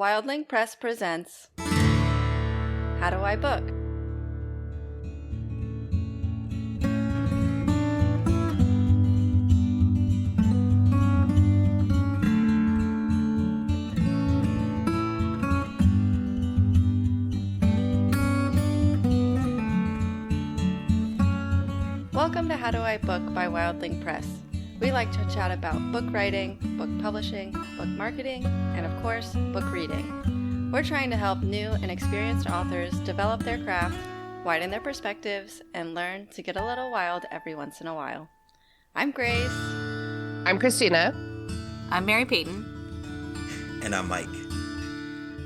Wildling Press presents How Do I Book? Welcome to How Do I Book by Wildling Press. We like to chat about book writing, book publishing, book marketing, and of course, book reading. We're trying to help new and experienced authors develop their craft, widen their perspectives, and learn to get a little wild every once in a while. I'm Grace. I'm Christina. I'm Mary Peyton. And I'm Mike.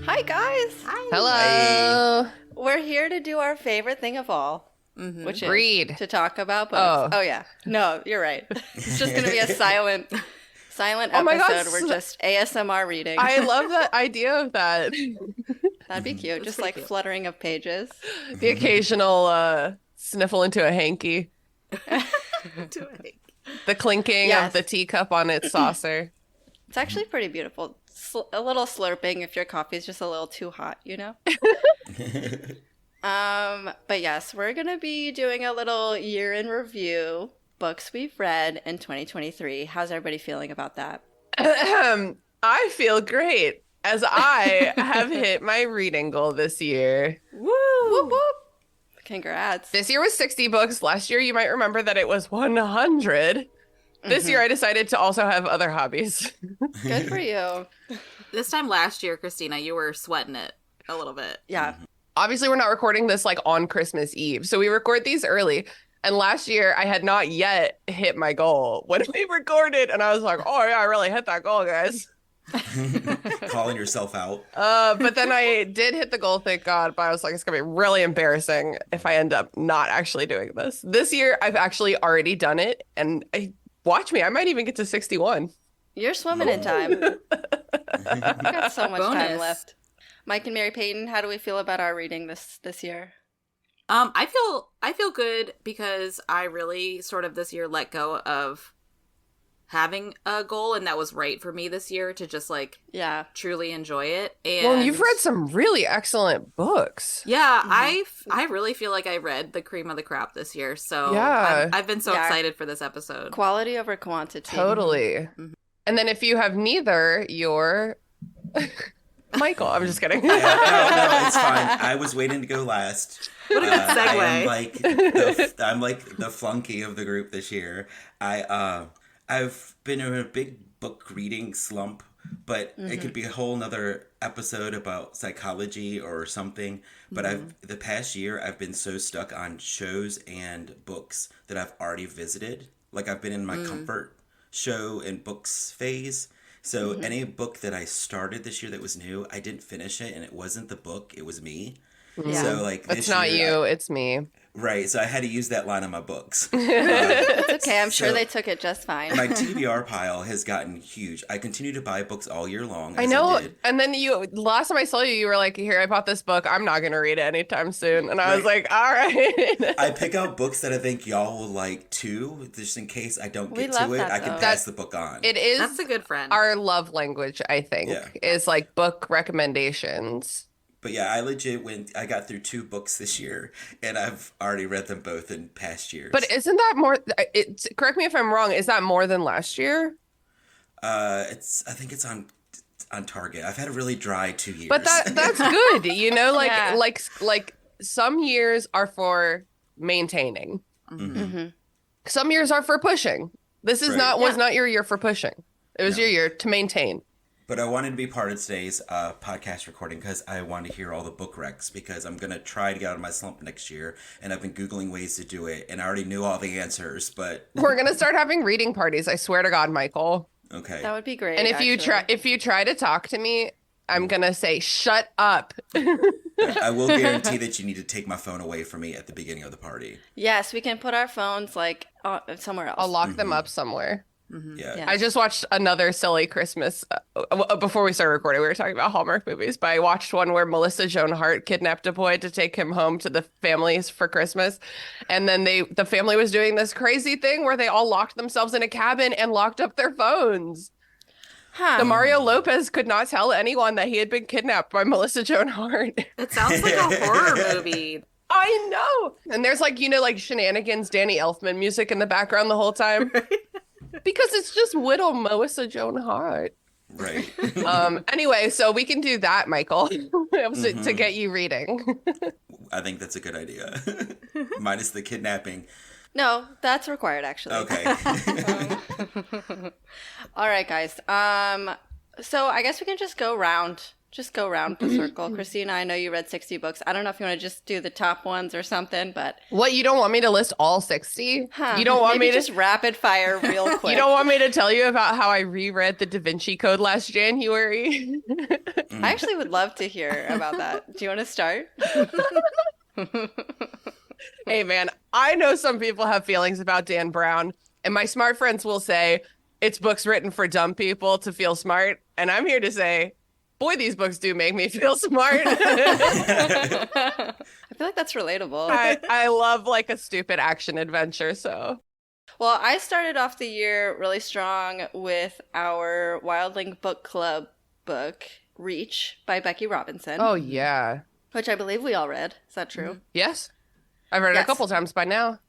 Hi, guys. Hi. Hello. Hey. We're here to do our favorite thing of all, which is Read. to talk about books. Oh, yeah. No, you're right. It's just going to be a silent Oh my episode. God. We're just ASMR reading. I love that idea of that. That'd be cute. Just like cute. fluttering of pages. The occasional sniffle into a hanky. The clinking Yes. of the teacup on its saucer. It's actually pretty beautiful. A little slurping if your coffee is just a little too hot, you know? But yes, we're going to be doing a little year in review, books we've read in 2023. How's everybody feeling about that? I feel great as I have hit my reading goal this year. Woo! Whoop, whoop. Congrats. This year was 60 books. Last year, you might remember that it was 100. This year, I decided to also have other hobbies. Good for you. This time last year, Christina, you were sweating it a little bit. Yeah. Obviously, we're not recording this like on Christmas Eve. So we record these early. And last year, I had not yet hit my goal when we recorded. And I was like, oh, yeah, I really hit that goal, guys. Calling yourself out. But then I did hit the goal, thank God. But I was like, it's going to be really embarrassing if I end up not actually doing this. This year, I've actually already done it. And watch me, I might even get to 61. You're swimming in time. You got so much time Bonus. left. Mike and Mary Peyton, how do we feel about our reading this year? I feel good because I really sort of this year let go of having a goal, and that was right for me this year to just like truly enjoy it. And Well, you've read some really excellent books. Yeah, I really feel like I read the cream of the crop this year. So Yeah. I've been so Yeah. excited for this episode. Quality over quantity. Totally. And then if you have neither, you're Michael. I'm just kidding. Yeah, no, it's fine. I was waiting to go last. What a good segue. I'm like the flunky of the group this year. I've been in a big book reading slump, but it could be a whole nother episode about psychology or something. But the past year I've been so stuck on shows and books that I've already visited. Like I've been in my comfort show and books phase. So any book that I started this year that was new, I didn't finish it, and it wasn't the book, it was me. Yeah. So like this It's not year, you, it's me. right, so I had to use that line on my books. It's okay. I'm sure So- they took it just fine. My TBR pile has gotten huge. I continue to buy books all year long. I as know. did. And then last time I saw you, you were like, here, I bought this book. I'm not going to read it anytime soon. And I was like, all right. I pick out books that I think y'all will like too, just in case I don't We get love to it. that, I can though. pass the book on. It is That's a good friend. our love language, I think, Yeah. is like book recommendations. But yeah, I legit I got through 2 books this year, and I've already read them both in past years. But isn't that more, correct me if I'm wrong, is that more than last year? I think it's on target. I've had a really dry 2 years. But that's good. You know, like Yeah. like some years are for maintaining. Some years are for pushing. This is Right. was not your year for pushing. It was your year to maintain. But I wanted to be part of today's podcast recording because I want to hear all the book recs, because I'm going to try to get out of my slump next year, and I've been Googling ways to do it, and I already knew all the answers, but We're gonna start having reading parties. I swear to God, Michael. okay. That would be great. And if you try to talk to me, I'm gonna say shut up. I will guarantee that you need to take my phone away from me at the beginning of the party. Yes, we can put our phones like somewhere else. I'll lock them up somewhere. Yeah. Yeah. I just watched another silly Christmas. Before we started recording, we were talking about Hallmark movies, but I watched one where Melissa Joan Hart kidnapped a boy to take him home to the families for Christmas. And then the family was doing this crazy thing where they all locked themselves in a cabin and locked up their phones. Mario Lopez could not tell anyone that he had been kidnapped by Melissa Joan Hart. It sounds like a horror movie. I know. And there's like, like shenanigans, Danny Elfman music in the background the whole time. Because it's just whittle Melissa Joan Hart. Right. Anyway, so we can do that, Michael, to get you reading. I think that's a good idea. Minus the kidnapping. No, that's required, actually. Okay. All right, guys. So I guess we can just go round the circle. Christina, I know you read 60 books. I don't know if you want to just do the top ones or something, but what, you don't want me to list all 60? You don't want me to just rapid fire real quick? You don't want me to tell you about how I reread the Da Vinci Code last January? I actually would love to hear about that. Do you want to start? Hey man, I know some people have feelings about Dan Brown, and my smart friends will say it's books written for dumb people to feel smart, and I'm here to say, boy, these books do make me feel smart. I feel like that's relatable. I love like a stupid action adventure, so. Well, I started off the year really strong with our Wildling Book Club book, Reach, by Becky Robinson. Oh, yeah. Which I believe we all read. Is that true? Yes. I've read it a couple times by now.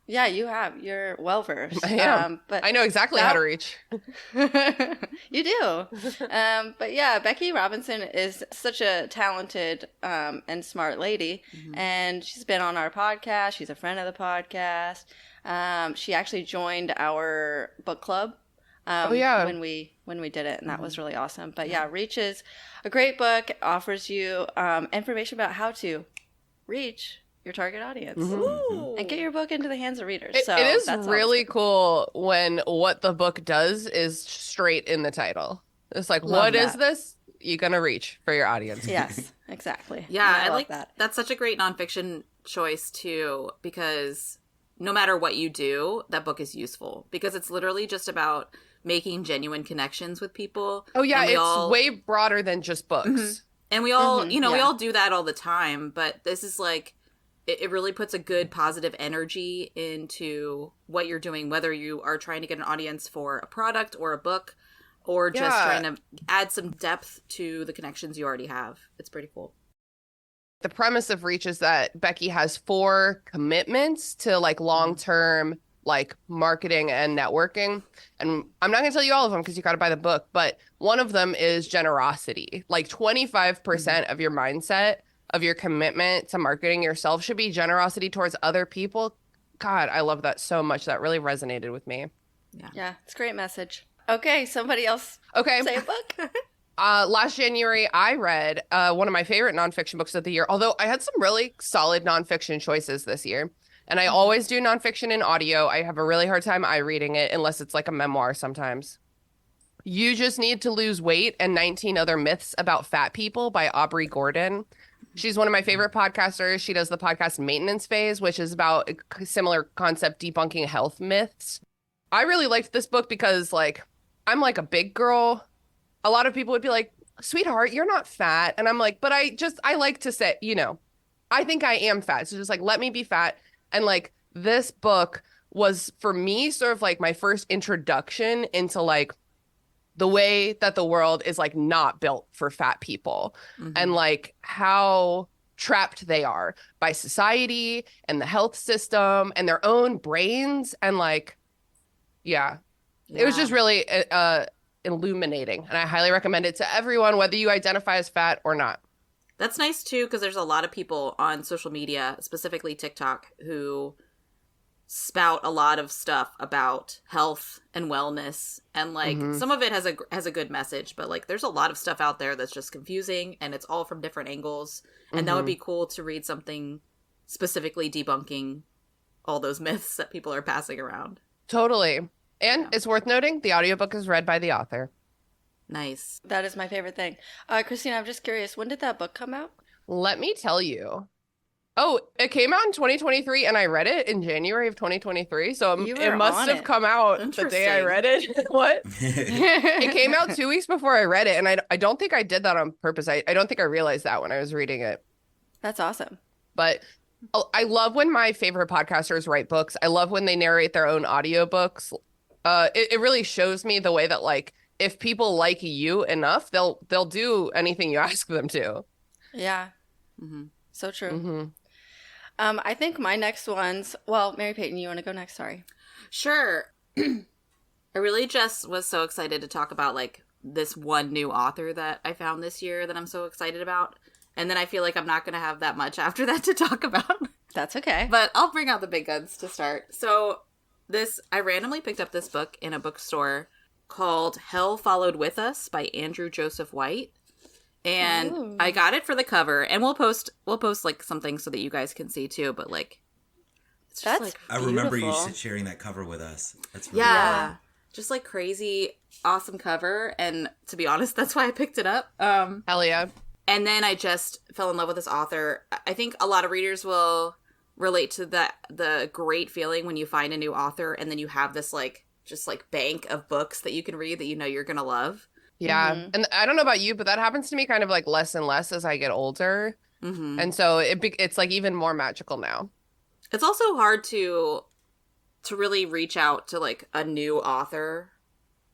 Yeah, you have. You're well-versed. I am. But I know exactly how to reach. You do. But yeah, Becky Robinson is such a talented and smart lady. And she's been on our podcast. She's a friend of the podcast. She actually joined our book club when we did it, and that was really awesome. But yeah, Reach is a great book. It offers you information about how to reach your target audience and get your book into the hands of readers. It is really cool when what the book does is straight in the title. It's like, what is this? You're gonna reach for your audience. Yes, exactly. Yeah, I like that. That's such a great nonfiction choice too, because no matter what you do, that book is useful because it's literally just about making genuine connections with people. Oh yeah, it's way broader than just books. And we all, we all do that all the time, but this is like, it really puts a good positive energy into what you're doing, whether you are trying to get an audience for a product or a book or just trying to add some depth to the connections you already have. It's pretty cool. The premise of Reach is that Becky has 4 commitments to like long-term like marketing and networking. And I'm not going to tell you all of them because you got to buy the book, but one of them is generosity. Like 25% of your mindset of your commitment to marketing yourself should be generosity towards other people. God, I love that so much. That really resonated with me. Yeah, it's a great message. Okay, somebody else say a book. Last January, I read one of my favorite nonfiction books of the year, although I had some really solid nonfiction choices this year. And I always do nonfiction in audio. I have a really hard time reading it unless it's like a memoir sometimes. You Just Need to Lose Weight and 19 Other Myths About Fat People by Aubrey Gordon. She's one of my favorite podcasters. She does the podcast Maintenance Phase, which is about a similar concept, debunking health myths. I really liked this book because, like, I'm like a big girl. A lot of people would be like, sweetheart, you're not fat. And I'm like, but I like to say, I think I am fat. So just like, let me be fat. And like, this book was for me sort of like my first introduction into like the way that the world is like not built for fat people and like how trapped they are by society and the health system and their own brains. And like, it was just really illuminating. And I highly recommend it to everyone, whether you identify as fat or not. That's nice too, because there's a lot of people on social media, specifically TikTok, who spout a lot of stuff about health and wellness, and like some of it has a good message, but like there's a lot of stuff out there that's just confusing and it's all from different angles, and that would be cool to read something specifically debunking all those myths that people are passing around. Totally. And it's worth noting the audiobook is read by the author. Nice. That is my favorite thing. Christina, I'm just curious, when did that book come out? Let me tell you. Oh, it came out in 2023 and I read it in January of 2023. So it must have come out the day I read it. What? It came out 2 weeks before I read it. And I don't think I did that on purpose. I don't think I realized that when I was reading it. That's awesome. But I love when my favorite podcasters write books. I love when they narrate their own audiobooks. It really shows me the way that like if people like you enough, they'll do anything you ask them to. Yeah. So true. I think my next ones, well, Mary Peyton, you want to go next? Sorry. Sure. I really just was so excited to talk about like this one new author that I found this year that I'm so excited about. And then I feel like I'm not going to have that much after that to talk about. That's okay. But I'll bring out the big guns to start. So I randomly picked up this book in a bookstore called Hell Followed With Us by Andrew Joseph White. And I got it for the cover, and we'll post like something so that you guys can see too, but like it's just like I remember you sharing that cover with us. That's really cool. Just like crazy awesome cover, and to be honest, that's why I picked it up. Hell yeah. And then I just fell in love with this author. I think a lot of readers will relate to the great feeling when you find a new author and then you have this like just like bank of books that you can read that you know you're gonna love. Yeah. And I don't know about you, but that happens to me kind of like less and less as I get older. And so it's like even more magical now. It's also hard to really reach out to like a new author.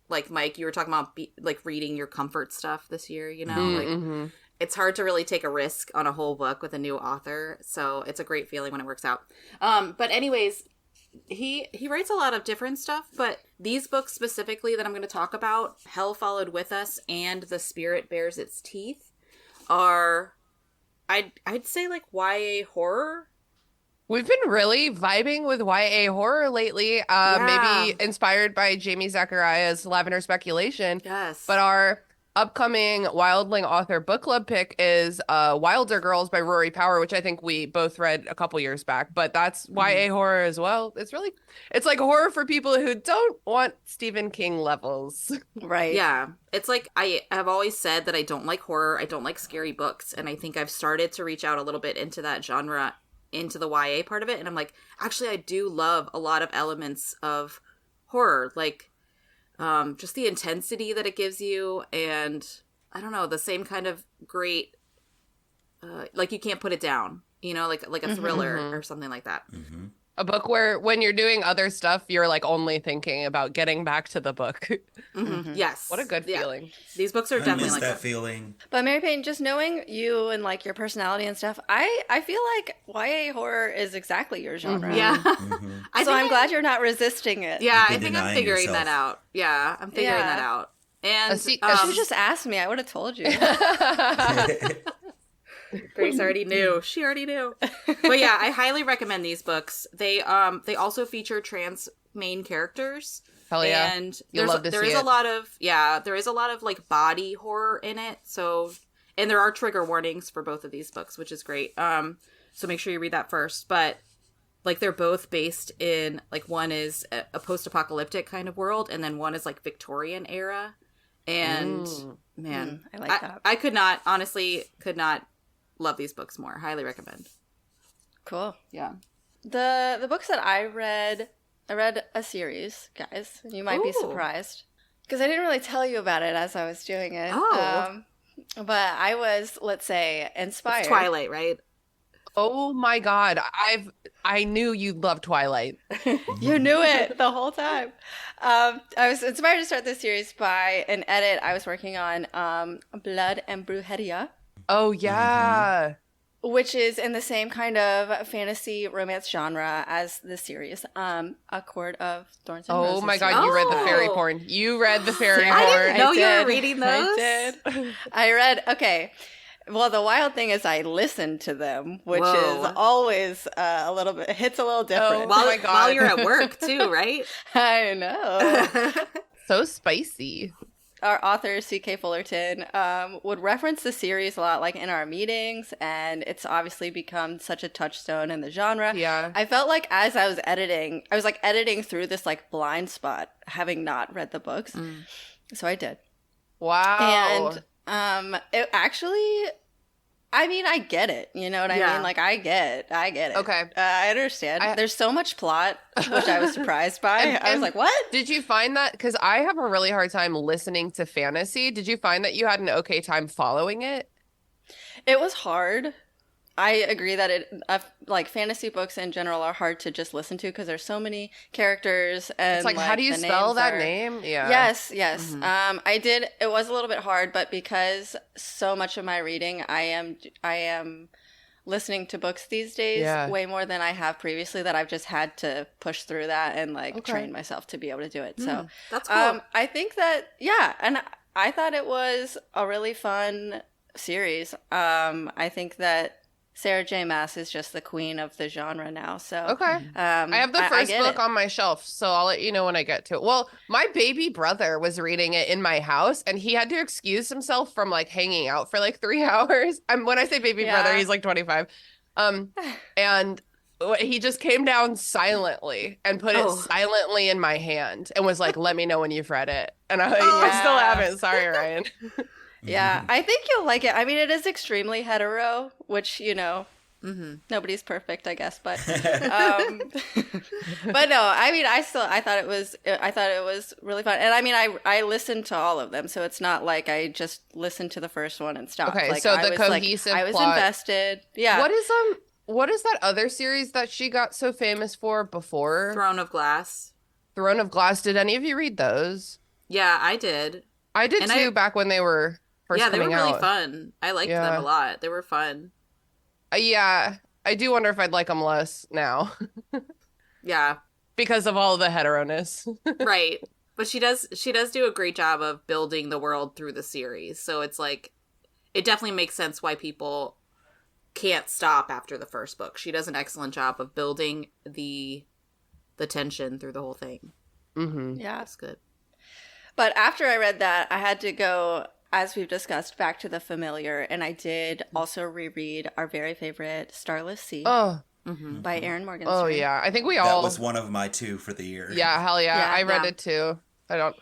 Like Mike, you were talking about like reading your comfort stuff this year, you know? Like it's hard to really take a risk on a whole book with a new author. So it's a great feeling when it works out. But anyways, he writes a lot of different stuff, but these books specifically that I'm going to talk about, Hell Followed With Us and The Spirit Bears Its Teeth, are I'd say like YA horror. We've been really vibing with YA horror lately, maybe inspired by Jamie Zachariah's Lavender Speculation. Yes. But our upcoming Wildling author book club pick is Wilder Girls by Rory Power, which I think we both read a couple years back, but that's YA horror as well. It's like horror for people who don't want Stephen King levels. Right. Yeah. It's like I have always said that I don't like horror. I don't like scary books. And I think I've started to reach out a little bit into that genre, into the YA part of it. And I'm like, actually, I do love a lot of elements of horror. Like, just the intensity that it gives you, and I don't know, the same kind of great, like you can't put it down, you know, like a thriller or something like that. A book where when you're doing other stuff, you're like only thinking about getting back to the book. Yes. What a good feeling. These books are definitely like that feeling. But Mary Payne, just knowing you and like your personality and stuff, I feel like YA horror is exactly your genre. Yeah. So I'm glad you're not resisting it. Yeah, I think I'm figuring that out. Yeah, I'm figuring that out. And she just asked me, I would have told you. Grace already knew. She already knew. But yeah, I highly recommend these books. They also feature trans main characters. Hell yeah. And there is a lot of like body horror in it. So, and there are trigger warnings for both of these books, which is great. So make sure you read that first. But like they're both based in like one is a post-apocalyptic kind of world, and then one is like Victorian era. And man, I like that. I could not love these books more. Highly recommend. Cool. Yeah. The books that I read a series, guys. You might be surprised because I didn't really tell you about it as I was doing it. But I was, let's say, inspired. It's Twilight, right? Oh my God. I knew you loved Twilight. You knew it the whole time. I was inspired to start this series by an edit I was working on, Blood and Brujeria. Oh, yeah. Which is in the same kind of fantasy romance genre as the series, A Court of Thorns and Roses. Oh my God, you read the fairy porn. You read the fairy porn. I didn't know you were reading those. I did. I read, okay. Well, the wild thing is I listened to them, which is always a little bit, hits a little different. Oh my God. While you're at work too, right? I know. So spicy. Our author, C.K. Fullerton, would reference the series a lot, like in our meetings, and it's obviously become such a touchstone in the genre. Yeah. I felt like as I was editing through this like blind spot, having not read the books. So I did. Wow. And it actually, I mean, I get it. You know what I mean? Like, I get it. Okay. I understand. There's so much plot, which I was surprised by. I was like, what? Did you find that? Because I have a really hard time listening to fantasy. Did you find that you had an okay time following it? It was hard. I agree that like fantasy books in general are hard to just listen to because there's so many characters and it's like how do you spell that name? Yeah. Yes. It was a little bit hard, but because so much of my reading I am listening to books these days way more than I have previously, that I've just had to push through that and like train myself to be able to do it. So that's cool. I think that and I thought it was a really fun series. I think that Sarah J. Maas is just the queen of the genre now. So I have the first book on my shelf, so I'll let you know when I get to it. Well, my baby brother was reading it in my house, and he had to excuse himself from like hanging out for like 3 hours. When I say baby brother, he's like 25. And he just came down silently and put it silently in my hand and was like, "Let me know when you've read it." And I still haven't. Sorry, Ryan. Yeah, I think you'll like it. I mean, it is extremely hetero, which, nobody's perfect, I guess, but but no, I mean, I thought it was really fun. And I mean, I listened to all of them, so it's not like I just listened to the first one and stopped. Okay, like, so the cohesive I was plot. invested. Yeah. What is that other series that she got so famous for before? Throne of Glass. Throne of Glass. Did any of you read those? Yeah, I did. I did too, back when they were first coming out. Yeah, they were really fun. I liked them a lot. They were fun. Yeah, I do wonder if I'd like them less now. Yeah. Because of all the hetero-ness. Right. But she does do a great job of building the world through the series. So it's like, it definitely makes sense why people can't stop after the first book. She does an excellent job of building the tension through the whole thing. Mm-hmm. Yeah. That's good. But after I read that, I had to go, as we've discussed, back to the familiar. And I did also reread our very favorite Starless Sea by Erin Morgenstern. Oh, yeah. I think we all... That was one of my 2 for the year. Yeah, hell yeah. I read it too. I'm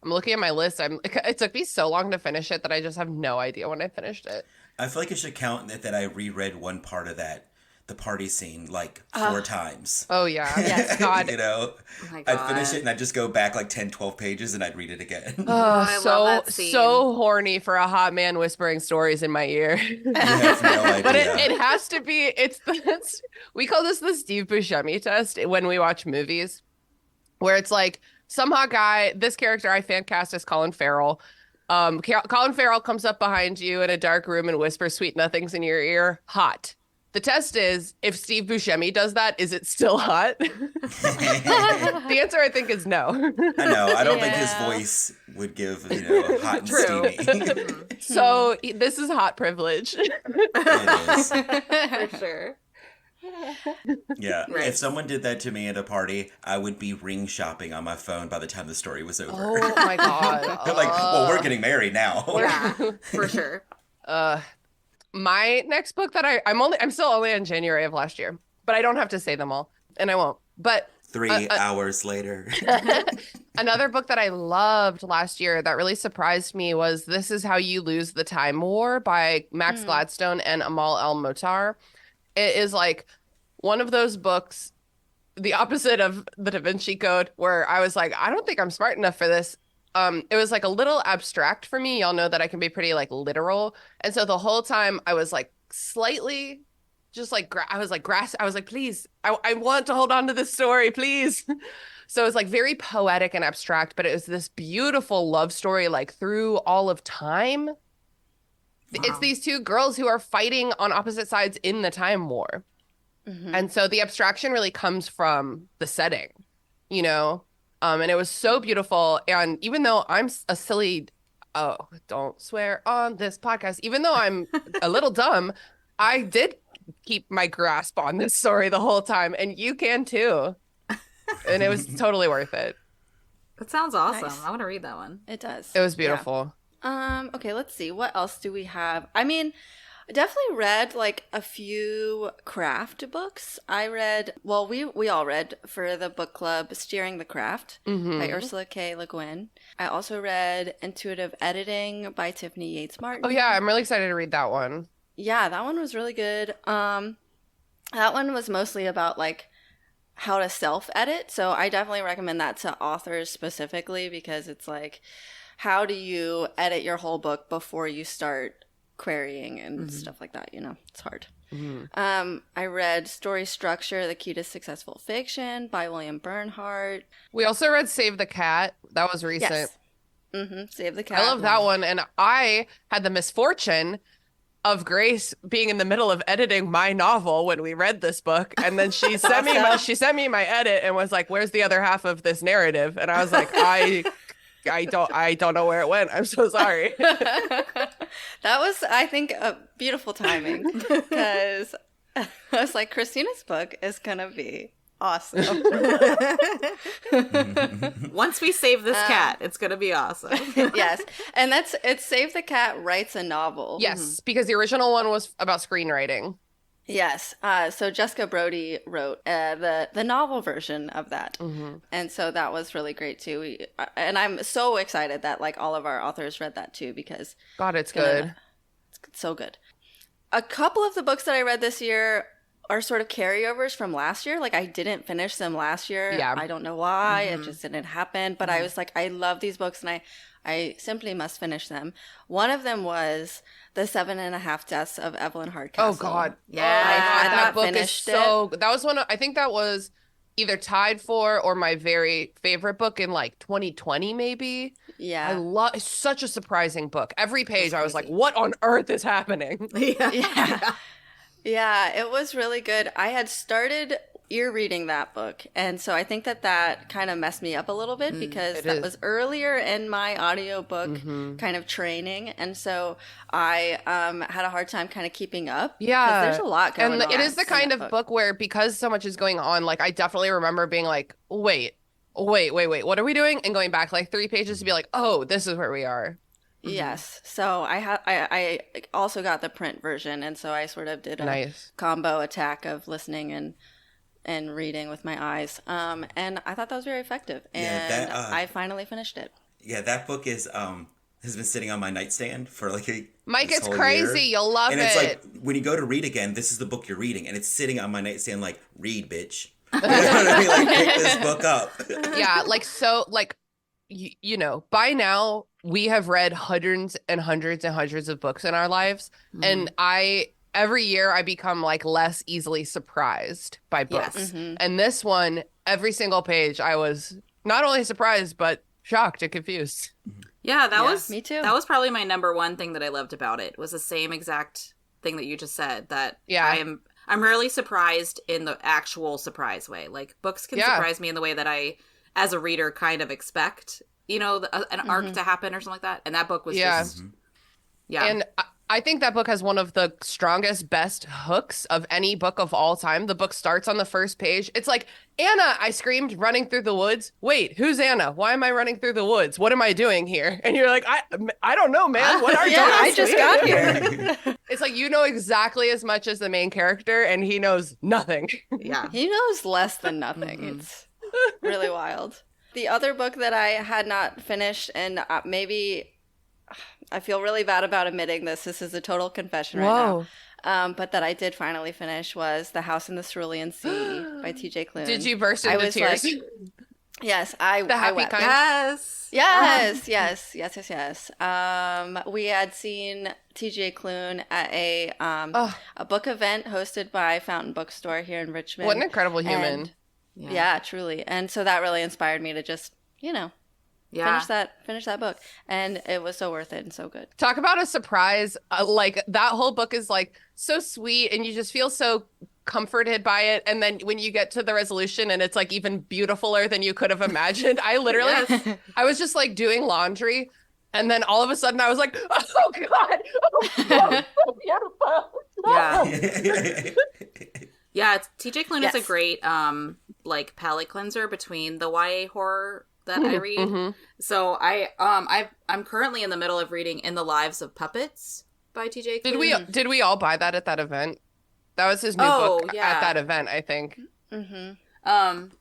looking at my list. It took me so long to finish it that I just have no idea when I finished it. I feel like it should count that I reread one part of that, the party scene, like 4 times. Oh, yeah. Yes, God. Oh my God. I'd finish it and I'd just go back like 10, 12 pages and I'd read it again. I love that scene. So horny for a hot man whispering stories in my ear. You have no idea. But it has to be, we call this the Steve Buscemi test when we watch movies, where it's like some hot guy, this character I fan cast as Colin Farrell. Colin Farrell comes up behind you in a dark room and whispers sweet nothings in your ear. Hot. The test is, if Steve Buscemi does that, is it still hot? The answer, I think, is no. I know. I don't think his voice would give, hot and steamy. So this is hot privilege. It is. For sure. Yeah. Right. If someone did that to me at a party, I would be ring shopping on my phone by the time the story was over. Oh my God. Like, well, we're getting married now. Yeah, for sure. My next book that I'm still only in January of last year, but I don't have to say them all, and I won't. But 3 hours later. Another book that I loved last year that really surprised me was This Is How You Lose the Time War by Max Gladstone and Amal El-Motar. It is like one of those books, the opposite of the Da Vinci Code, where I was like, I don't think I'm smart enough for this. It was like a little abstract for me. Y'all know that I can be pretty like literal. And so the whole time I was like slightly just like, I was like, please, I want to hold on to this story, please. So it was like very poetic and abstract, but it was this beautiful love story, like through all of time. Wow. It's these 2 girls who are fighting on opposite sides in the time war. Mm-hmm. And so the abstraction really comes from the setting, and it was so beautiful. And even though I'm a silly, don't swear on this podcast, even though I'm a little dumb, I did keep my grasp on this story the whole time. And you can too. And it was totally worth it. That sounds awesome. Nice. I want to read that one. It does. It was beautiful. Yeah. Okay, let's see. What else do we have? I mean, I definitely read like a few craft books. I read, well, we all read for the book club Steering the Craft by Ursula K. Le Guin. I also read Intuitive Editing by Tiffany Yates Martin. Oh yeah, I'm really excited to read that one. Yeah, that one was really good. That one was mostly about like how to self-edit. So I definitely recommend that to authors specifically, because it's like, how do you edit your whole book before you start querying and stuff like that. It's hard. Mm-hmm. I read Story Structure, The Key to Successful Fiction by William Bernhardt. We also read Save the Cat. That was recent. Yes. Save the Cat. I love that one. And I had the misfortune of Grace being in the middle of editing my novel when we read this book, and then she sent me my edit and was like, "Where's the other half of this narrative?" And I was like, I don't know where it went. I'm so sorry. That was, I think, a beautiful timing, because I was like, Christina's book is gonna be awesome. Once we save this cat, it's gonna be awesome. Yes, and it's Save the Cat writes a novel. Yes, because the original one was about screenwriting. Yes, so Jessica Brody wrote the novel version of that, and so that was really great too. And I'm so excited that like all of our authors read that too, because God, it's good. It's so good. A couple of the books that I read this year are sort of carryovers from last year. Like I didn't finish them last year. Yeah. I don't know why. It just didn't happen. But I was like, I love these books and I simply must finish them. One of them was The 7.5 Deaths of Evelyn Hardcastle. Oh God. Yeah. I had that not book is finished so it. that was I think that was either tied for or my very favorite book in like 2020 maybe. Yeah. It's such a surprising book. Every page I was like, what on earth is happening? Yeah. Yeah, it was really good. I had started ear reading that book, and so I think that kind of messed me up a little bit, because that was earlier in my audiobook kind of training, and so I had a hard time kind of keeping up. Yeah. 'Cause there's a lot going on. And it is the in kind that of book where, because so much is going on, like I definitely remember being like, wait, what are we doing? And going back like 3 pages to be like, oh, this is where we are. Yes. So I also got the print version, and so I sort of did a combo attack of listening and reading with my eyes. And I thought that was very effective. And I finally finished it. Yeah, that book is has been sitting on my nightstand for like Mike, it's crazy. Year. You'll love and it. And it's like, when you go to read again, this is the book you're reading, and it's sitting on my nightstand like, read, bitch. You know what I mean? Like, pick this book up. Yeah, like, so, like, you know, by now, we have read hundreds and hundreds and hundreds of books in our lives. And every year I become like less easily surprised by books. Yes. And this one, every single page, I was not only surprised, but shocked and confused. Yeah, that was me too. That was probably my number one thing that I loved about it, was the same exact thing that you just said, that I'm rarely surprised in the actual surprise way. Like, books can surprise me in the way that I, as a reader, kind of expect, you know, an arc to happen or something like that. And that book was just, And I think that book has one of the strongest, best hooks of any book of all time. The book starts on the first page. It's like, Anna, I screamed, running through the woods. Wait, who's Anna? Why am I running through the woods? What am I doing here? And you're like, I don't know, man. What are you doing? I just got here. It's like, you know exactly as much as the main character, and he knows nothing. Yeah. He knows less than nothing. It's really wild. The other book that I had not finished, and maybe I feel really bad about admitting this. This is a total confession right now. But that I did finally finish was The House in the Cerulean Sea by T.J. Klune. Did you burst into tears? Like, yes, I happy wept. kind? Yes. We had seen T.J. Klune at a book event hosted by Fountain Bookstore here in Richmond. What an incredible human. And, yeah, truly. And so that really inspired me to just, you know, finish that book, and it was so worth it and so good. Talk about a surprise. Like, that whole book is like so sweet, and you just feel so comforted by it. And then when you get to the resolution, and it's like even beautifuler than you could have imagined. I literally I was just like doing laundry, and then all of a sudden I was like, oh God, so beautiful. Yeah, TJ Klune is a great like palate cleanser between the YA horror that I read. So I'm currently in the middle of reading In the Lives of Puppets by TJ Klune. Did we all buy that at that event? That was his new book at that event, I think.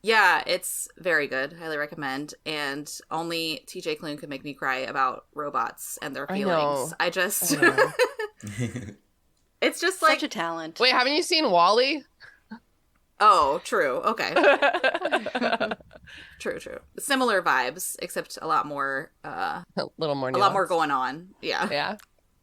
Yeah, it's very good. Highly recommend. And only TJ Klune could make me cry about robots and their feelings. I just it's just like such a talent. Wait, haven't you seen Wall-E? Oh, true. Okay. True. Similar vibes, except a lot more a little more nuance. A lot more going on. Yeah.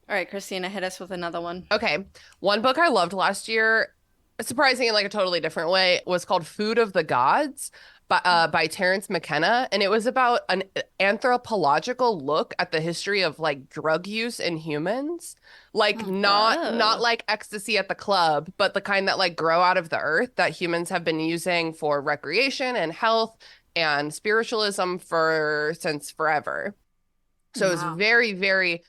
All right, Christina, hit us with another one. Okay. One book I loved last year, surprising in like a totally different way, was called Food of the Gods by Terrence McKenna. And it was about an anthropological look at the history of like drug use in humans. Like not like ecstasy at the club, but the kind that like grow out of the earth that humans have been using for recreation and health and spiritualism since forever. So it's very, very,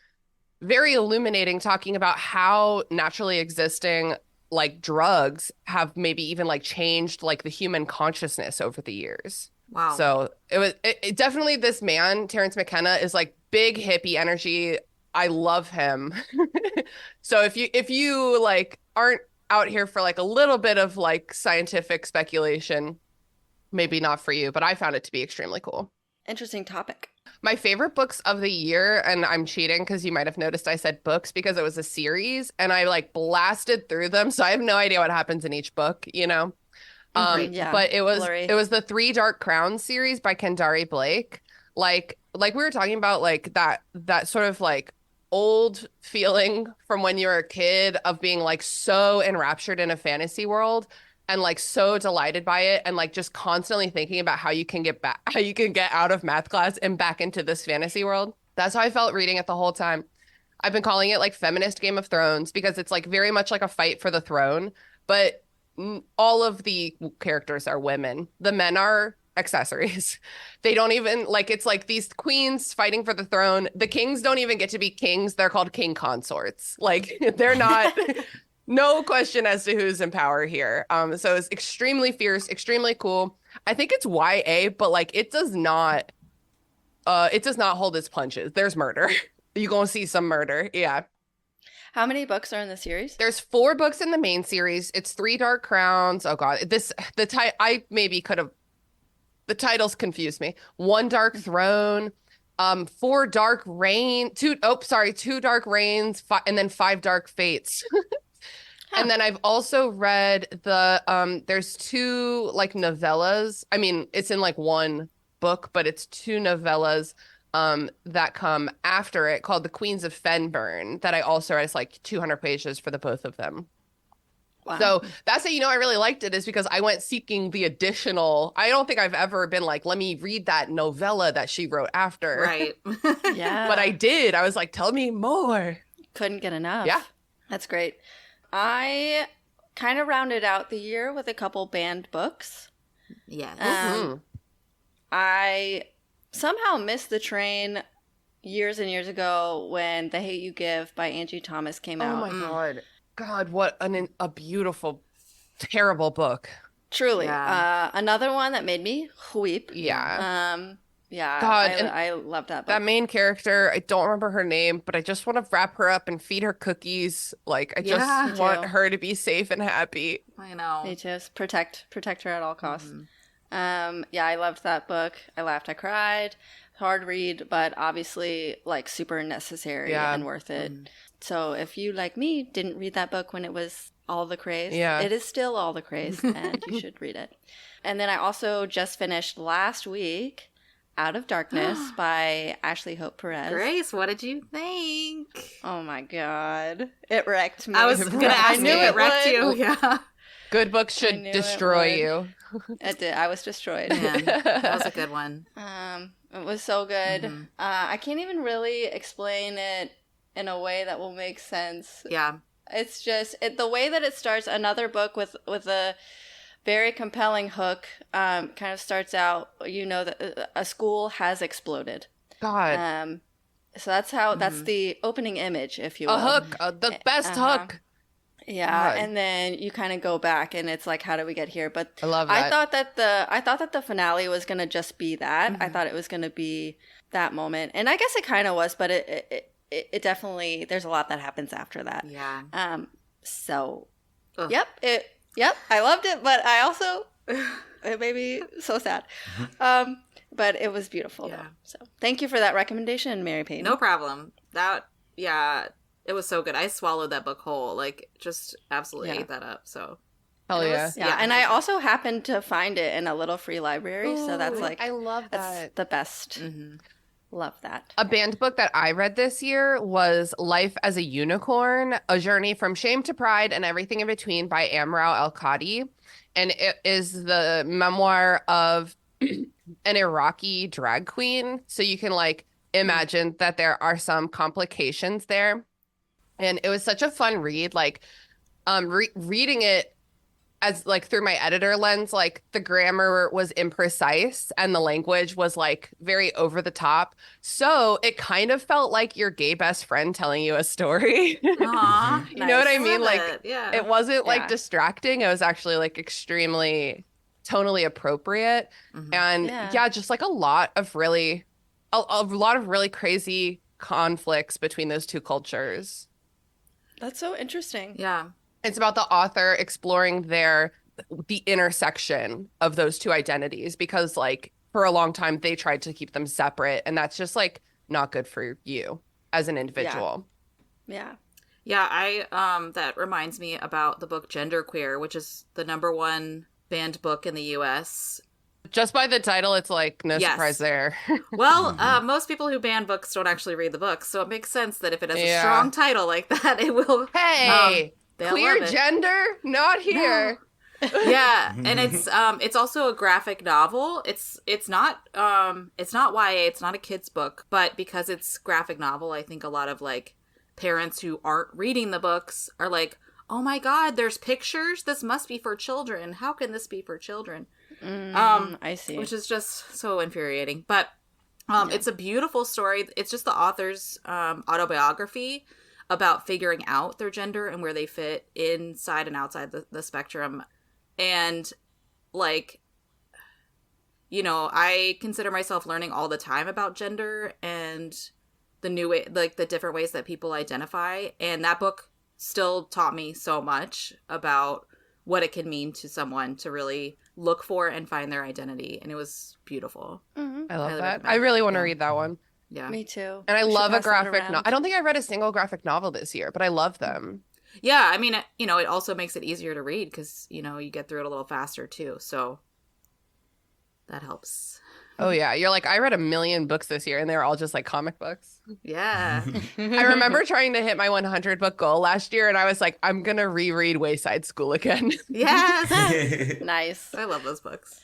very illuminating, talking about how naturally existing like drugs have maybe even like changed like the human consciousness over the years. Wow. So it definitely, this man, Terrence McKenna, is like big hippie energy. I love him. So if you like aren't out here for like a little bit of like scientific speculation, maybe not for you, but I found it to be extremely cool. Interesting topic. My favorite books of the year, and I'm cheating because you might have noticed I said books because it was a series and I like blasted through them. So I have no idea what happens in each book, you know? Yeah, but it was blurry. it was the Three Dark Crowns series by Kendari Blake. Like we were talking about, like that sort of like old feeling from when you were a kid of being like so enraptured in a fantasy world and like so delighted by it, and like just constantly thinking about how you can get out of math class and back into this fantasy world. That's how I felt reading it the whole time. I've been calling it like feminist Game of Thrones because it's like very much like a fight for the throne, but all of the characters are women. The men are accessories. They don't even like, it's like these queens fighting for the throne. The kings don't even get to be kings. They're called king consorts. Like they're not no question as to who's in power here. So it's extremely fierce, extremely cool. I think it's YA, but like it does not hold its punches. There's murder. You're gonna see some murder. Yeah. How many books are in the series? There's 4 books in the main series. It's Three Dark Crowns. Oh God, I maybe could have. The titles confused me. One Dark Throne, 4 Dark Rain, 2 Dark Rains, and then 5 Dark Fates. And then I've also read there's 2 like novellas. I mean, it's in like one book, but it's 2 novellas that come after it called The Queens of Fenburn that I also read. It's like 200 pages for the both of them. Wow. So that's how you know I really liked it, is because I went seeking the additional. I don't think I've ever been like, let me read that novella that she wrote after. Right. Yeah. But I did. I was like, tell me more. Couldn't get enough. Yeah. That's great. I kind of rounded out the year with a couple banned books. Yes. I somehow missed the train years and years ago when The Hate You Give by Angie Thomas came out. Oh my God. God, what a beautiful, terrible book. Truly. Yeah. Another one that made me weep. Yeah. Yeah. God, I love that book. That main character, I don't remember her name, but I just want to wrap her up and feed her cookies. Like, I just want her to be safe and happy. I know. Me too. Protect her at all costs. Yeah, I loved that book. I laughed, I cried. Hard read, but obviously like super necessary and worth it. So if you, like me, didn't read that book when it was all the craze, it is still all the craze, and you should read it. And then I also just finished last week Out of Darkness by Ashley Hope Perez. Grace, what did you think? Oh my God. It wrecked me. I was going to ask you, it wrecked you. Yeah. Good books should destroy you. It did. I was destroyed. Man, that was a good one. It was so good. I can't even really explain it in a way that will make sense. Yeah. It's just the way that it starts. Another book with a very compelling hook. Kind of starts out. You know that a school has exploded. God. So that's how. That's the opening image, if you will. A hook. The best hook. Yeah, God. And then you kind of go back, and it's like, how do we get here? But I love that. I thought that the finale was gonna just be that. I thought it was gonna be that moment, and I guess it kind of was. But it definitely, there's a lot that happens after that. Yeah. So, yep, I loved it, but I also it made me so sad. But it was beautiful though. So thank you for that recommendation, Mary Payne. No problem. It was so good. I swallowed that book whole. Like, just absolutely ate that up. So, hell yeah. And I also happened to find it in a little free library. So that's like, I love that. That's the best. Love that. A banned book that I read this year was Life as a Unicorn, A Journey from Shame to Pride and Everything in Between by Amrou El-Kadi. And it is the memoir of an Iraqi drag queen. So you can like imagine that there are some complications there. And it was such a fun read. Like reading it as like through my editor lens, like the grammar was imprecise and the language was like very over the top. So it kind of felt like your gay best friend telling you a story. Aww, you know what I mean? Like it wasn't like distracting. It was actually like extremely tonally appropriate. And just like a lot of really crazy conflicts between those two cultures. That's so interesting. Yeah. It's about the author exploring the intersection of those two identities because like for a long time they tried to keep them separate and that's just like not good for you as an individual. Yeah. I that reminds me about the book Genderqueer, which is the #1 banned book in the US. Just by the title, it's like no surprise there. Well, most people who ban books don't actually read the books, so it makes sense that if it has a strong title like that, it will. Hey, queer gender, not here. No. Yeah, and it's also a graphic novel. It's not YA. It's not a kid's book, but because it's graphic novel, I think a lot of like parents who aren't reading the books are like, "Oh my God, there's pictures. This must be for children. How can this be for children?" I see. Which is just so infuriating. But it's a beautiful story. It's just the author's autobiography about figuring out their gender and where they fit inside and outside the spectrum. And like, you know, I consider myself learning all the time about gender and the new way, like the different ways that people identify. And that book still taught me so much about what it can mean to someone to really look for and find their identity. And it was beautiful. I love that. I really want to read that one. Yeah. Me too. And I love a graphic novel. I don't think I read a single graphic novel this year, but I love them. Yeah, I mean, you know, it also makes it easier to read because, you know, you get through it a little faster too. So that helps. Oh, yeah. You're like, I read 1 million books this year and they were all just like comic books. Yeah. I remember trying to hit my 100 book goal last year and I was like, I'm going to reread Wayside School again. Yes. Nice. I love those books.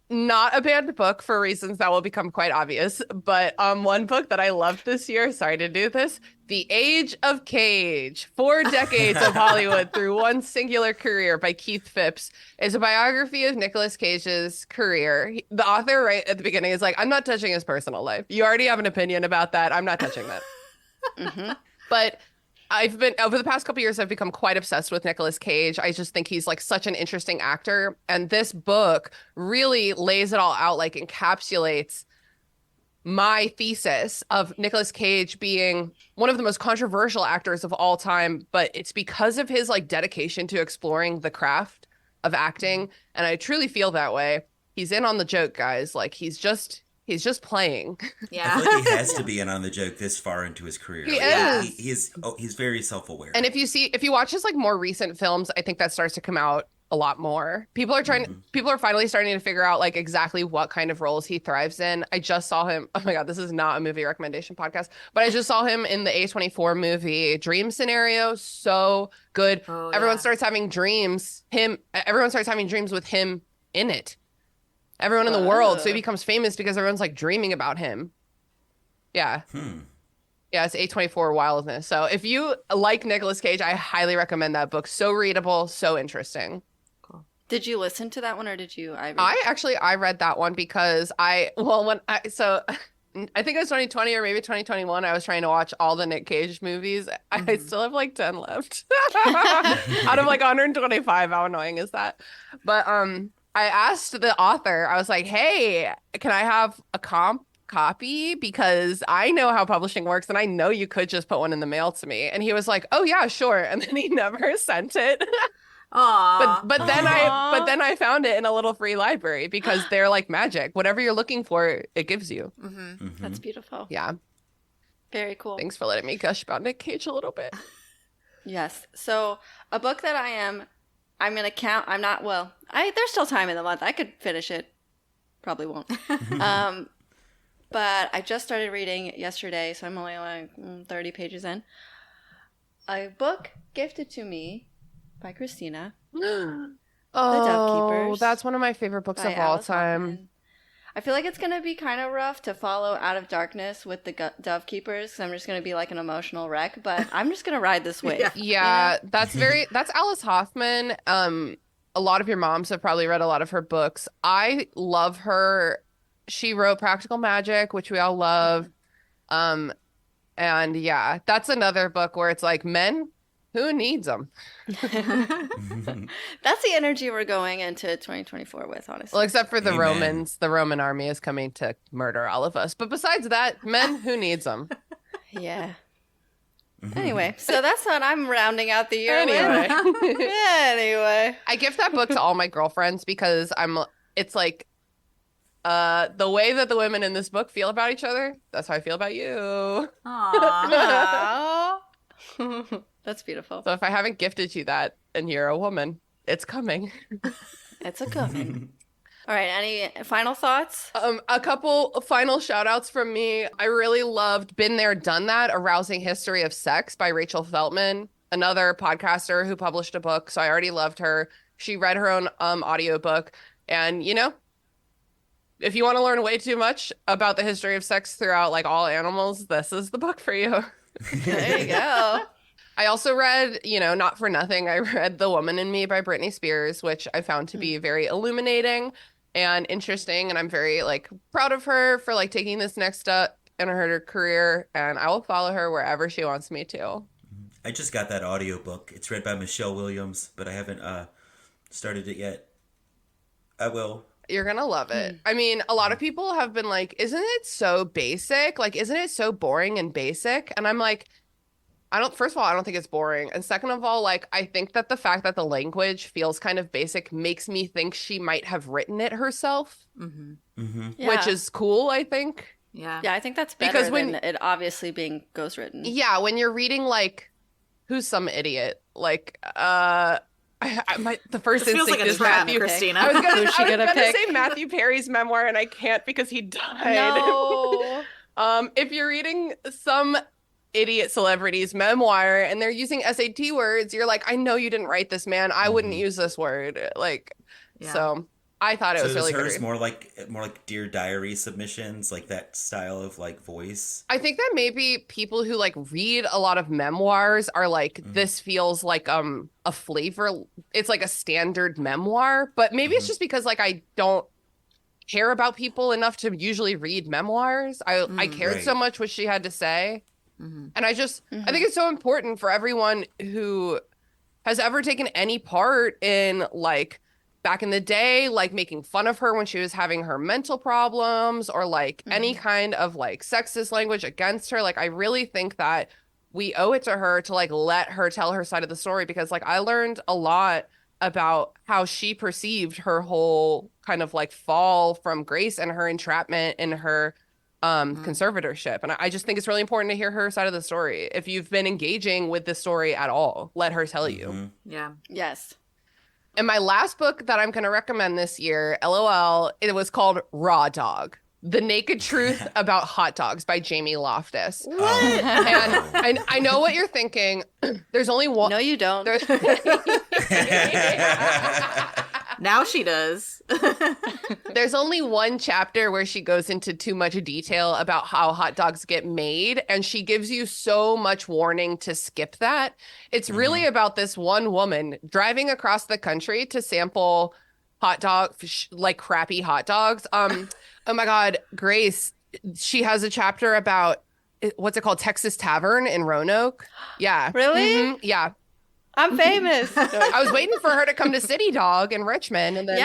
Not a banned book for reasons that will become quite obvious, but one book that I loved this year, sorry to do this, The Age of Cage, 4 decades of Hollywood through one singular career by Keith Phipps, is a biography of Nicolas Cage's career. The author right at the beginning is like, I'm not touching his personal life. You already have an opinion about that. I'm not touching that. But I've been, over the past couple years, I've become quite obsessed with Nicolas Cage. I just think he's like such an interesting actor. And this book really lays it all out, like encapsulates my thesis of Nicolas Cage being one of the most controversial actors of all time. But it's because of his like dedication to exploring the craft of acting. And I truly feel that way. He's in on the joke, guys. Like he's just playing. Yeah. I feel like he has to be in on the joke this far into his career. He like, is. He's very self-aware. And if you watch his like more recent films, I think that starts to come out a lot more. People are finally starting to figure out like exactly what kind of roles he thrives in. I just saw him. Oh my God, this is not a movie recommendation podcast, but I just saw him in the A24 movie Dream Scenario. So good. Oh, Everyone starts having dreams. Everyone starts having dreams with him in it. Everyone in the world. So he becomes famous because everyone's like dreaming about him. Yeah. Yeah, it's A24 wildness. So if you like Nicolas Cage, I highly recommend that book. So readable, so interesting. Cool. Did you listen to that one or did you? I read that one because I think it was 2020 or maybe 2021. I was trying to watch all the Nick Cage movies. I still have like 10 left out of like 125. How annoying is that? But I asked the author, I was like, hey, can I have a copy? Because I know how publishing works and I know you could just put one in the mail to me. And he was like, oh yeah, sure. And then he never sent it. Aww. But then I found it in a little free library because they're like magic. Whatever you're looking for, it gives you. That's beautiful. Yeah. Very cool. Thanks for letting me gush about Nick Cage a little bit. Yes. So a book that I'm going to count. I'm not, there's still time in the month. I could finish it. Probably won't. but I just started reading yesterday, so I'm only like 30 pages in. A book gifted to me by Christina. Oh, Dove Keepers that's one of my favorite books by of all Alice time. Hoffman. I feel like it's going to be kind of rough to follow Out of Darkness with the Dove Keepers, because I'm just going to be like an emotional wreck, but I'm just going to ride this wave. Yeah, you know? That's Alice Hoffman. A lot of your moms have probably read a lot of her books. I love her. She wrote Practical Magic, which we all love. And yeah, that's another book where it's like, men, who needs them? That's the energy we're going into 2024 with, honestly. Well, except for the Amen. Romans. The Roman army is coming to murder all of us. But besides that, men, who needs them? Yeah. Anyway, so that's what I'm rounding out the year Anyway. with. Anyway. I gift that book to all my girlfriends because it's like the way that the women in this book feel about each other, that's how I feel about you. Aww. Aww. That's beautiful. So if I haven't gifted you that and you're a woman, it's coming. It's a coming. All right, any final thoughts? A couple final shout outs from me. I really loved Been There, Done That, A Rousing History of Sex by Rachel Feltman, another podcaster who published a book. So I already loved her. She read her own audiobook. And, you know, if you want to learn way too much about the history of sex throughout like all animals, this is the book for you. There you go. I also read, you know, not for nothing, I read The Woman in Me by Britney Spears, which I found to be very illuminating and interesting. And I'm very like proud of her for like taking this next step in her career. And I will follow her wherever she wants me to. I just got that audiobook. It's read by Michelle Williams, but I haven't started it yet. I will. You're going to love it. I mean, a lot of people have been like, isn't it so basic? Like, isn't it so boring and basic? And I'm like, first of all, I don't think it's boring. And second of all, like, I think that the fact that the language feels kind of basic makes me think she might have written it herself, which is cool, I think. Yeah. Yeah, I think that's better than it obviously being ghostwritten. Yeah, when you're reading, like, who's some idiot? Like, the first this feels instinct like a is trap, Matthew. Christina. I was gonna pick? say Matthew Perry's memoir, and I can't because he died. No. If you're reading some idiot celebrity's memoir and they're using SAT words, you're like, I know you didn't write this, man. I wouldn't use this word. Like, so I thought it was really hers good. more like Dear Diary submissions, like that style of like voice. I think that maybe people who like read a lot of memoirs are like, this feels like a flavor. It's like a standard memoir, but maybe it's just because like I don't care about people enough to usually read memoirs. I cared so much what she had to say. And I think it's so important for everyone who has ever taken any part in like back in the day, like making fun of her when she was having her mental problems or like any kind of like sexist language against her. Like, I really think that we owe it to her to like let her tell her side of the story, because like I learned a lot about how she perceived her whole kind of like fall from grace and her entrapment in her conservatorship. And I just think it's really important to hear her side of the story. If you've been engaging with this story at all, let her tell you. Yeah. Yes. And my last book that I'm going to recommend this year, LOL, it was called Raw Dog: The Naked Truth About Hot Dogs by Jamie Loftus. What? And I know what you're thinking. There's only one. No, you don't. Now she does. There's only one chapter where she goes into too much detail about how hot dogs get made, and she gives you so much warning to skip that. It's really about this one woman driving across the country to sample hot dogs, like crappy hot dogs. Oh my God, Grace, she has a chapter about, what's it called? Texas Tavern in Roanoke. Yeah. Really? Yeah. I'm famous. I was waiting for her to come to City Dog in Richmond, and then I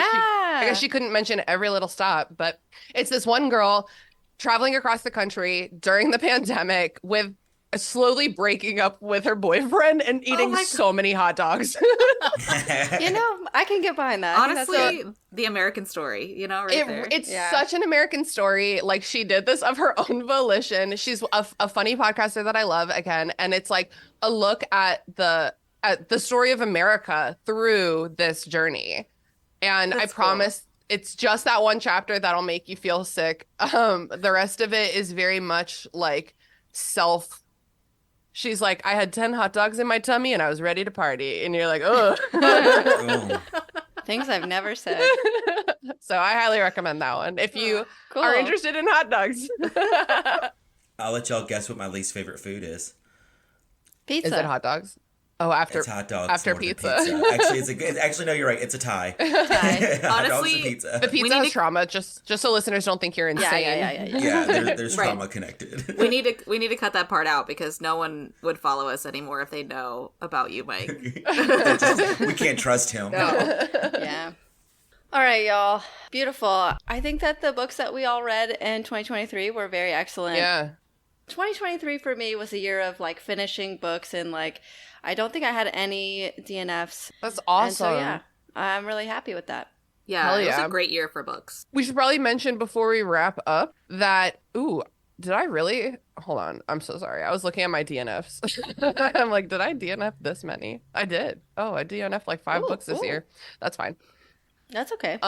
Yeah. guess she couldn't mention every little stop. But it's this one girl traveling across the country during the pandemic with slowly breaking up with her boyfriend and eating so many hot dogs. You know, I can get behind that. I think that's Honestly, the American story, you know, right there. It's such an American story. Like, she did this of her own volition. She's a funny podcaster that I love, again. And it's like a look at the story of America through this journey. And That's I promise It's just that one chapter that'll make you feel sick. The rest of it is very much like self. She's like, I had 10 hot dogs in my tummy and I was ready to party. And you're like, ugh. Oh. Things I've never said. So I highly recommend that one if you are interested in hot dogs. I'll let y'all guess what my least favorite food is. Pizza. Is it hot dogs? Oh, after it's hot dogs after pizza. pizza. Actually, no, you're right. It's a tie. Tie. Hot dogs Honestly, and pizza. The pizza has trauma, just so listeners don't think you're insane. Yeah. There's Right. trauma connected. We need to cut that part out because no one would follow us anymore if they know about you, Mike. We can't trust him. Yeah. All right, y'all. Beautiful. I think that the books that we all read in 2023 were very excellent. Yeah. 2023 for me was a year of like finishing books and like I don't think I had any DNFs. That's awesome. And so yeah, I'm really happy with that. Yeah, Hell it was yeah. a great year for books. We should probably mention before we wrap up that, did I really? Hold on. I'm so sorry. I was looking at my DNFs. I'm like, did I DNF this many? I did. Oh, I DNF'd like 5 books this year. That's fine. That's okay.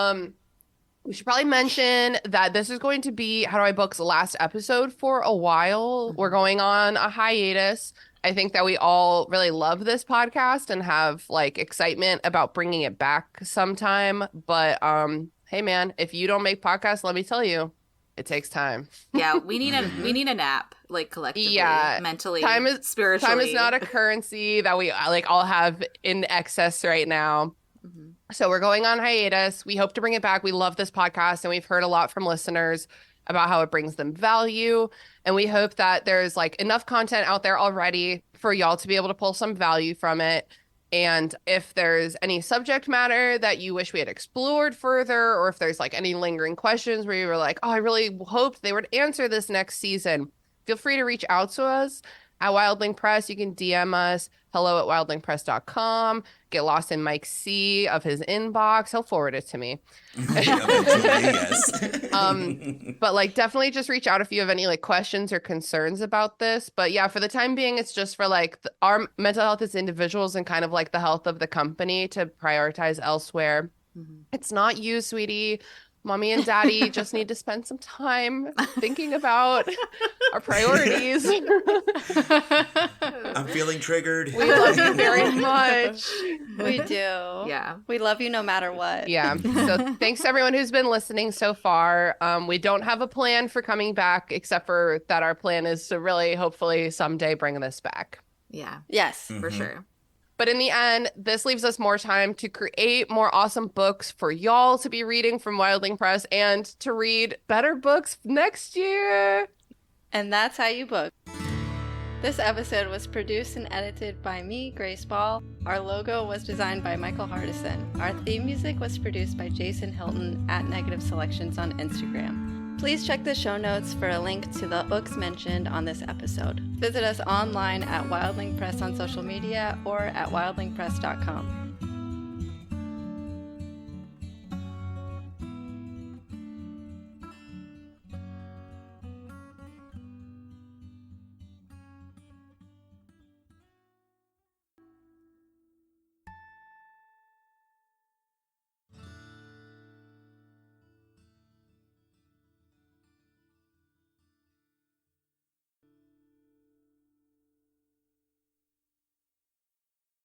We should probably mention that this is going to be How Do I Book's last episode for a while. We're going on a hiatus. I think that we all really love this podcast and have like excitement about bringing it back sometime. But hey man, if you don't make podcasts, let me tell you, it takes time. Yeah, we need a nap, like collectively, mentally, spiritually. Time is not a currency that we like all have in excess right now. Mm-hmm. So we're going on hiatus. We hope to bring it back. We love this podcast and we've heard a lot from listeners about how it brings them value. And we hope that there's like enough content out there already for y'all to be able to pull some value from it. And if there's any subject matter that you wish we had explored further, or if there's like any lingering questions where you were like, oh, I really hoped they would answer this next season, feel free to reach out to us at Wildling Press. You can DM us, hello@wildlingpress.com. Get lost in Mike's sea of his inbox. He'll forward it to me. Yes. But like definitely just reach out if you have any like questions or concerns about this. But yeah, for the time being, it's just for like our mental health as individuals and kind of like the health of the company to prioritize elsewhere. Mm-hmm. It's not you, sweetie. Mommy and daddy just need to spend some time thinking about our priorities. I'm feeling triggered. We love you very much. We do. Yeah. We love you no matter what. Yeah. So thanks to everyone who's been listening so far. We don't have a plan for coming back, except for that our plan is to really, hopefully, someday bring this back. Yeah. Yes. For sure. But in the end, this leaves us more time to create more awesome books for y'all to be reading from Wildling Press and to read better books next year. And that's how you book. This episode was produced and edited by me, Grace Ball. Our logo was designed by Michael Hardison. Our theme music was produced by Jason Hilton at Negative Selections on Instagram. Please check the show notes for a link to the books mentioned on this episode. Visit us online at Wildling Press on social media or at wildlingpress.com.